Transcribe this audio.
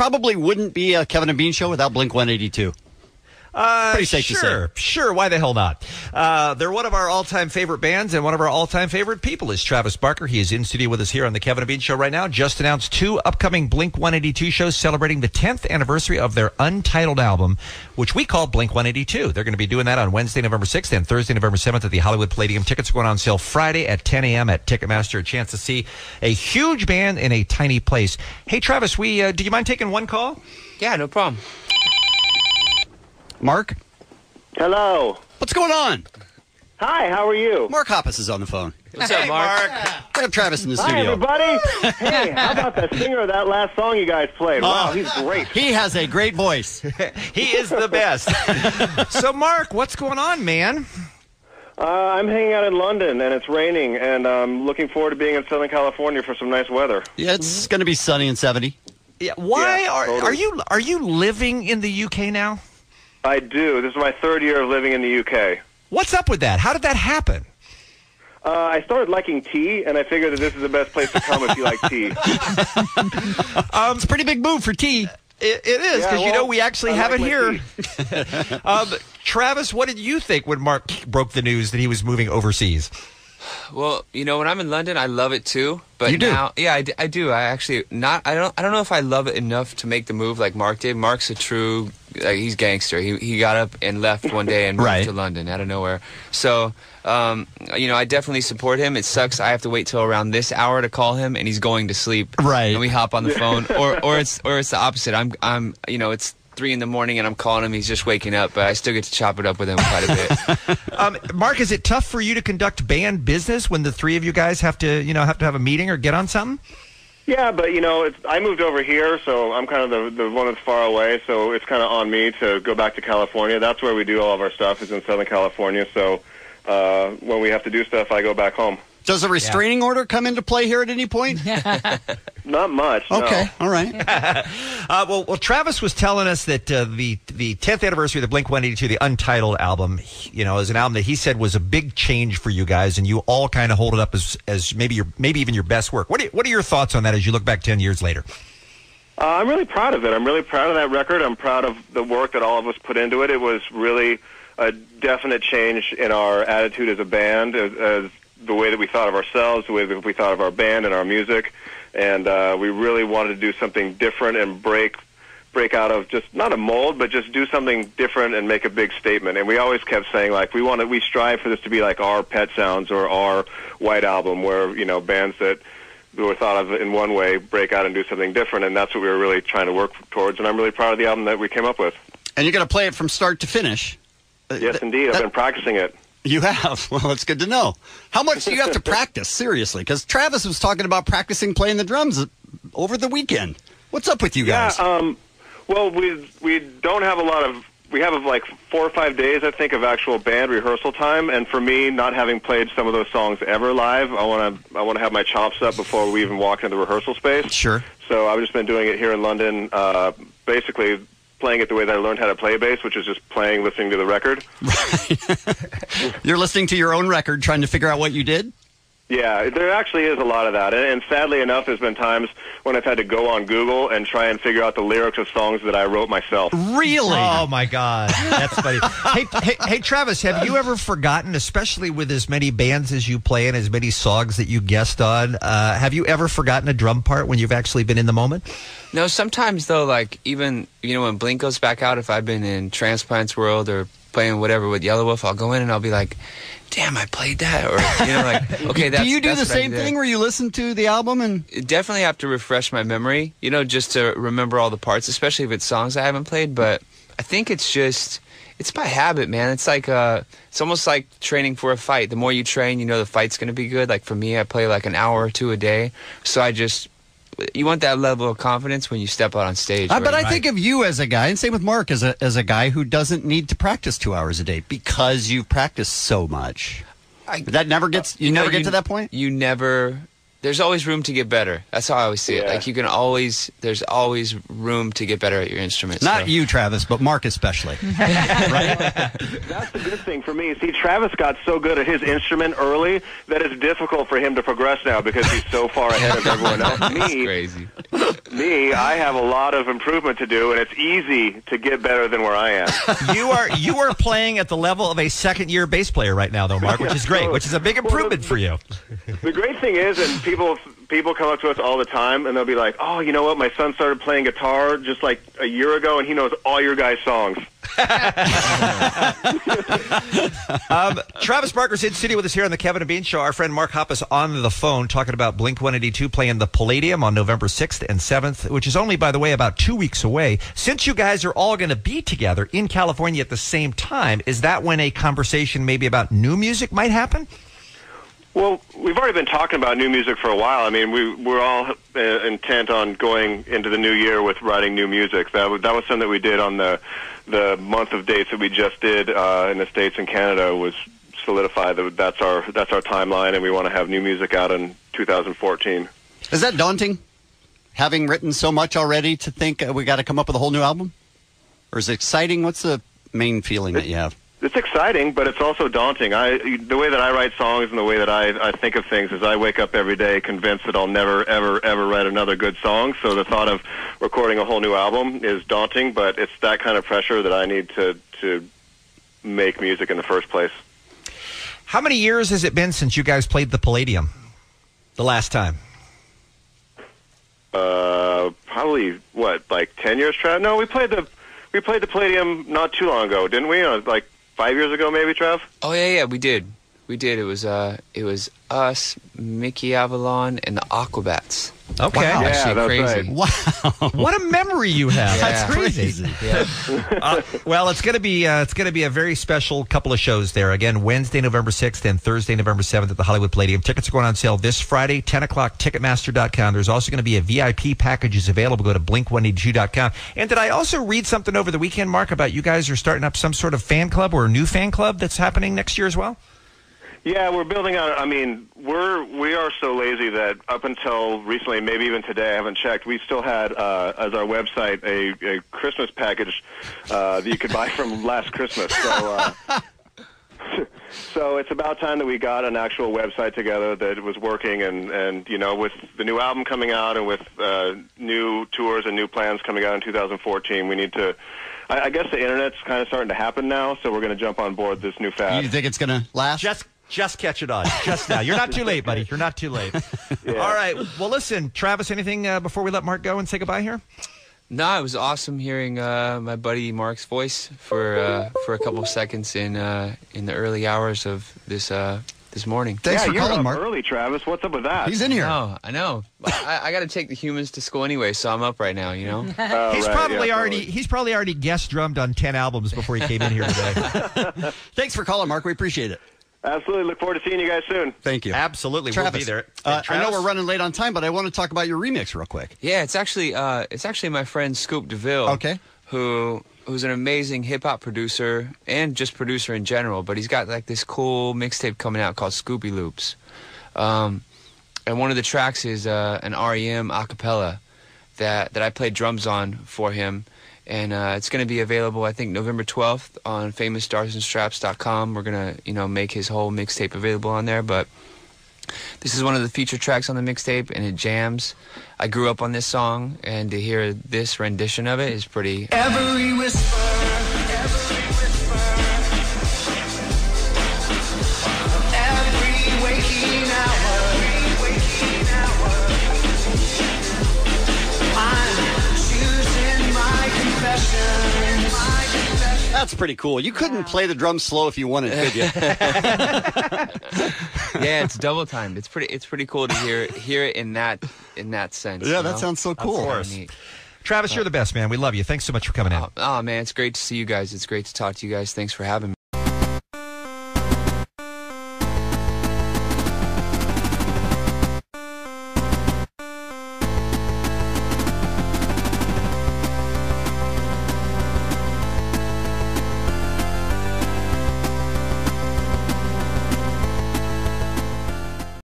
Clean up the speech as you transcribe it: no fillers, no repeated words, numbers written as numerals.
probably wouldn't be a Kevin and Bean show without Blink-182. Pretty safe to say. Sure. Why the hell not? They're one of our all-time favorite bands, and one of our all-time favorite people is Travis Barker. He is in studio with us here on the Kevin and Bean Show right now. Just announced 2 upcoming Blink-182 shows celebrating the 10th anniversary of their untitled album, which we call Blink-182. They're going to be doing that on Wednesday, November 6th and Thursday, November 7th at the Hollywood Palladium. Tickets are going on sale Friday at 10 a.m. at Ticketmaster. A chance to see a huge band in a tiny place. Hey, Travis, do you mind taking one call? Yeah, no problem. Mark? Hello. What's going on? Hi, how are you? Mark Hoppus is on the phone. What's up, Mark? I have Travis in the studio. Hi, everybody. Hey, how about the singer of that last song you guys played? Wow, he's great. He has a great voice. He is the best. So, Mark, what's going on, man? I'm hanging out in London, and it's raining, and I'm looking forward to being in Southern California for some nice weather. Yeah, it's going to be sunny and 70. Yeah. Why totally. are you living in the UK now? I do. This is my 3rd year of living in the UK. What's up with that? How did that happen? I started liking tea, and I figured that this is the best place to come if you like tea. It's a pretty big move for tea. It is, because, we actually have it here. Travis, what did you think when Mark broke the news that he was moving overseas? Well, when I'm in London, I love it too. But you do? Now, yeah, I do. I actually not. I don't know if I love it enough to make the move like Mark did. Mark's a true, he's gangster. He got up and left one day and moved to London out of nowhere. So, I definitely support him. It sucks. I have to wait till around this hour to call him, and he's going to sleep. Right. And we hop on the phone, or it's the opposite. I'm it's 3 in the morning and I'm calling him. He's just waking up, but I still get to chop it up with him quite a bit. Mark, is it tough for you to conduct band business when the 3 of you guys have to have a meeting or get on something? Yeah, but I moved over here, so I'm kind of the one that's far away. So it's kind of on me to go back to California. That's where we do all of our stuff, is in Southern California. So when we have to do stuff, I go back home. Does a restraining order come into play here at any point? Not much. No. Okay, all right. Well, Travis was telling us that the 10th anniversary of the Blink-182, the Untitled album, is an album that he said was a big change for you guys, and you all kind of hold it up as maybe even your best work. What are your thoughts on that as you look back 10 years later? I'm really proud of it. I'm really proud of that record. I'm proud of the work that all of us put into it. It was really a definite change in our attitude as a band, as the way that we thought of ourselves, the way that we thought of our band and our music, and we really wanted to do something different and break out of just not a mold, but just do something different and make a big statement. And we always kept saying, like, we strive for this to be like our Pet Sounds or our White Album, where bands that were thought of in one way break out and do something different, and that's what we were really trying to work towards. And I'm really proud of the album that we came up with. And you're going to play it from start to finish. Yes, indeed. I've been practicing it. You have? Well, it's good to know. How much do you have to practice, seriously? Because Travis was talking about practicing playing the drums over the weekend. What's up with you guys? Yeah, well, we don't have a lot of... We have like 4 or 5 days, I think, of actual band rehearsal time. And for me, not having played some of those songs ever live, I want to have my chops up before we even walk into the rehearsal space. Sure. So I've just been doing it here in London, basically playing it the way that I learned how to play bass, which is just listening to the record. Right. You're listening to your own record, trying to figure out what you did? Yeah, there actually is a lot of that. And sadly enough, there's been times when I've had to go on Google and try and figure out the lyrics of songs that I wrote myself. Really? Oh, my God. That's funny. Hey, Travis, have you ever forgotten, especially with as many bands as you play and as many songs that you guest on, have you ever forgotten a drum part when you've actually been in the moment? No, sometimes, though, like, even, when Blink goes back out, if I've been in Transplant's World or playing whatever with Yellow Wolf, I'll go in and I'll be like, damn, I played that. Or, okay, that's... Do you do the same thing where you listen to the album and... Definitely have to refresh my memory, just to remember all the parts, especially if it's songs I haven't played. But I think it's by habit, man. It's like, it's almost like training for a fight. The more you train, the fight's going to be good. Like for me, I play like an hour or 2 a day. So you want that level of confidence when you step out on stage. But I think of you as a guy, and same with Mark, as a guy who doesn't need to practice 2 hours a day because you practice so much. That never gets never get to that point. You never. There's always room to get better. That's how I always see it. Like there's always room to get better at your instrument. Not you, Travis, but Mark especially. Right? That's the good thing for me. See, Travis got so good at his instrument early that it's difficult for him to progress now because he's so far ahead of everyone else. That's crazy. me, I have a lot of improvement to do, and it's easy to get better than where I am. You are playing at the level of a second-year bass player right now, though, Mark, which is great, which is a big improvement for you. The great thing is, and people come up to us all the time, and they'll be like, "Oh, you know what? My son started playing guitar just like a year ago, and he knows all your guys' songs." Travis Barker's in studio with us here on the Kevin and Bean Show. Our friend Mark Hoppus on the phone talking about Blink-182 playing the Palladium on November 6th and 7th, which is only, by the way, about 2 weeks away. Since you guys are all going to be together in California at the same time, is that when a conversation maybe about new music might happen? Well, we've already been talking about new music for a while. I mean, we're all intent on going into the new year with writing new music. That was something that we did on the month of dates that we just did in the States and Canada, was solidify that's our timeline, and we want to have new music out in 2014. Is that daunting, having written so much already, to think we got to come up with a whole new album? Or is it exciting? What's the main feeling that you have? It's exciting, but it's also daunting. The way that I write songs and the way that I think of things is I wake up every day convinced that I'll never, ever, ever write another good song. So the thought of recording a whole new album is daunting, but it's that kind of pressure that I need to make music in the first place. How many years has it been since you guys played the Palladium the last time? Probably, like 10 years, Trav? No, we played the Palladium not too long ago, didn't we? Like 5 years ago, maybe, Trav? Oh yeah, we did. It was us, Mickey Avalon, and the Aquabats. Okay, wow, yeah, that's crazy. right. Wow, what a memory you have! Yeah. That's crazy. Yeah. Well, it's going to be a very special couple of shows there. Again, Wednesday, November 6th, and Thursday, November 7th at the Hollywood Palladium. Tickets are going on sale this Friday, 10 o'clock. Ticketmaster.com. There's also going to be a VIP packages available. Go to Blink182.com. And did I also read something over the weekend, Mark, about you guys are starting up some sort of fan club or a new fan club that's happening next year as well? Yeah, we're building on. I mean, we are so lazy that up until recently, maybe even today, I haven't checked. We still had as our website a Christmas package that you could buy from last Christmas. So, so it's about time that we got an actual website together that was working. And you know, with the new album coming out and with new tours and new plans coming out in 2014, we need to. I guess the internet's kind of starting to happen now, so we're going to jump on board this new fad. You think it's going to last? Just catch it on. Just now. You're not too late, buddy. You're not too late. Yeah. All right. Well, listen, Travis, anything before we let Mark go and say goodbye here? No, it was awesome hearing my buddy Mark's voice for a couple of seconds in the early hours of this morning. Thanks for you're calling, up Mark. early, Travis. What's up with that? He's in here. Oh, I know. I got to take the humans to school anyway, so I'm up right now. You know. He's right, probably already guest drummed on 10 albums before he came in here today. Thanks for calling, Mark. We appreciate it. Absolutely. Look forward to seeing you guys soon. Thank you. Absolutely. Travis, we'll be there. I know we're running late on time, but I want to talk about your remix real quick. Yeah, it's actually my friend Scoop DeVille. Okay. Who's an amazing hip hop producer and just producer in general, but he's got like this cool mixtape coming out called Scoopy Loops. And one of the tracks is an REM acapella that I played drums on for him. And it's going to be available, I think, November 12th on famousstarsandstraps.com. We're going to, make his whole mixtape available on there. But this is one of the feature tracks on the mixtape, and it jams. I grew up on this song, and to hear this rendition of it is pretty... Every whisper, every waking hour, I'm choosing my confessions. That's pretty cool. You couldn't play the drums slow if you wanted, could you? Yeah, it's double timed. It's pretty cool to hear it in that sense. Yeah, that sounds so cool. Of course. Travis, you're the best, man. We love you. Thanks so much for coming in. Oh, man, it's great to see you guys. It's great to talk to you guys. Thanks for having me.